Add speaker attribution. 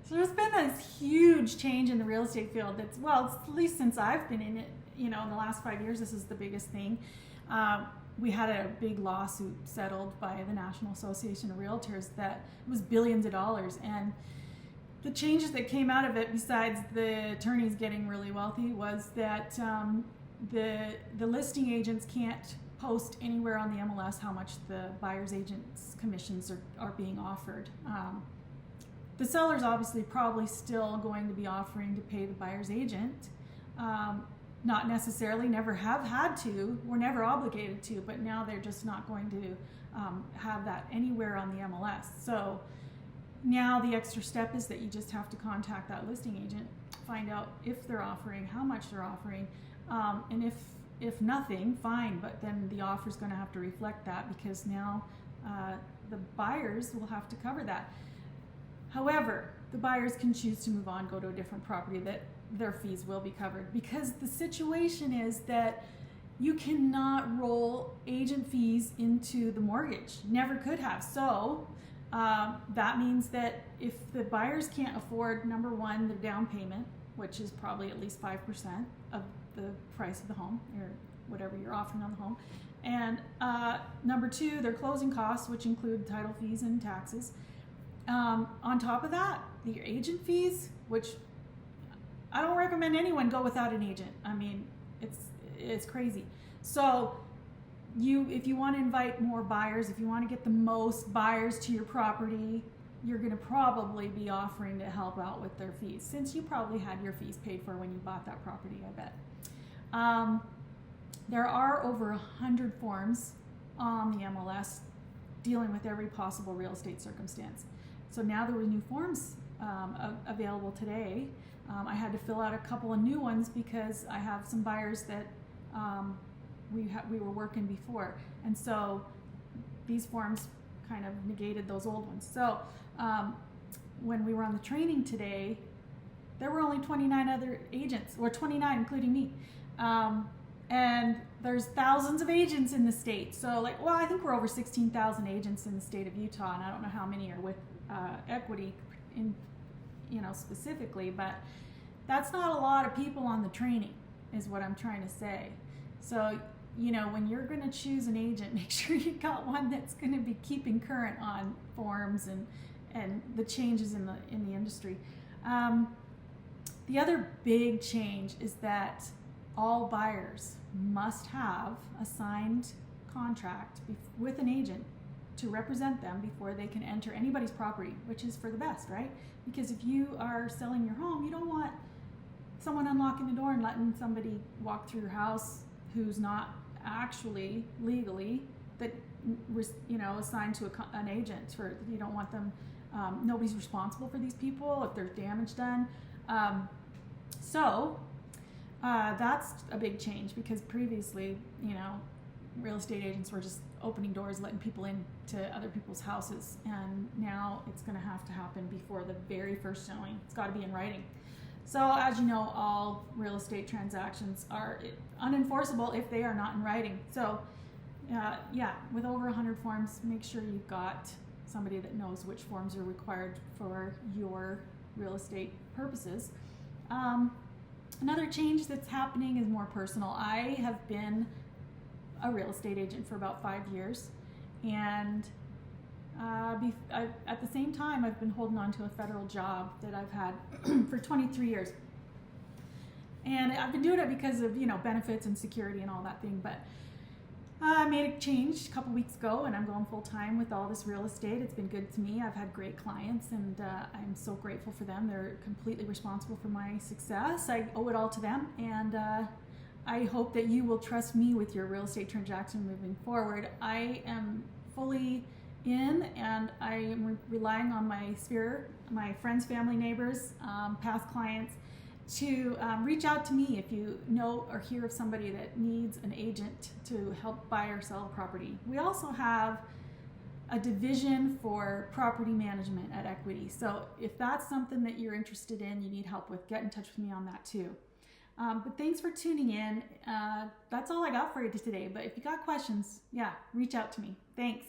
Speaker 1: So there's been this huge change in the real estate field. That's, well, it's at least since I've been in it. In the last 5 years, this is the biggest thing. We had a big lawsuit settled by the National Association of Realtors that was billions of dollars, and the changes that came out of it, besides the attorneys getting really wealthy, was that the listing agents can't post anywhere on the MLS how much the buyer's agent's commissions are being offered. The seller's obviously probably still going to be offering to pay the buyer's agent. Not necessarily, never have had to, we're never obligated to, but now they're just not going to have that anywhere on the MLS. So now the extra step is that you just have to contact that listing agent, find out if they're offering, how much they're offering, and if nothing, fine, but then the offer's going to have to reflect that, because now the buyers will have to cover that. However, the buyers can choose to move on, go to a different property that their fees will be covered, because the situation is that you cannot roll agent fees into the mortgage. Never could have. So that means that if the buyers can't afford, number one, their down payment, which is probably at least 5% of the price of the home, or whatever you're offering on the home, and number two, their closing costs, which include title fees and taxes. On top of that, your agent fees, which I don't recommend anyone go without an agent. I mean, it's crazy. So if you want to invite more buyers, if you want to get the most buyers to your property, you're going to probably be offering to help out with their fees, since you probably had your fees paid for when you bought that property, I bet. There are over 100 forms on the MLS dealing with every possible real estate circumstance. So now there were new forms available today. I had to fill out a couple of new ones because I have some buyers that we were working before, and so these forms kind of negated those old ones. So when we were on the training today, there were only 29 other agents, or 29 including me, and there's thousands of agents in the state. So I think we're over 16,000 agents in the state of Utah, and I don't know how many are with equity in specifically, but that's not a lot of people on the training, is what I'm trying to say. So when you're going to choose an agent, make sure you got one that's going to be keeping current on forms and the changes in the industry. The other big change is that all buyers must have a signed contract with an agent to represent them before they can enter anybody's property, which is for the best, right? Because if you are selling your home, you don't want someone unlocking the door and letting somebody walk through your house who's not actually legally assigned to an agent. You don't want them. Nobody's responsible for these people if there's damage done. So that's a big change, because previously, real estate agents were just opening doors, letting people into other people's houses, and now it's going to have to happen before the very first showing. It's got to be in writing. So as you know, all real estate transactions are unenforceable if they are not in writing. So with over 100 forms, make sure you've got somebody that knows which forms are required for your real estate purposes. Another change that's happening is more personal. I have been a real estate agent for about 5 years, and at the same time, I've been holding on to a federal job that I've had for 23 years. And I've been doing it because of benefits and security and all that thing, but I made a change a couple weeks ago, and I'm going full-time with all this real estate. It's been good to me. I've had great clients, and I'm so grateful for them. They're completely responsible for my success. I owe it all to them, and I hope that you will trust me with your real estate transaction moving forward. I am fully in, and I am relying on my sphere, my friends, family, neighbors, past clients, to reach out to me if you know or hear of somebody that needs an agent to help buy or sell a property. We also have a division for property management at Equity. So if that's something that you're interested in, you need help with, get in touch with me on that too. But thanks for tuning in. That's all I got for you today. But if you got questions, reach out to me. Thanks.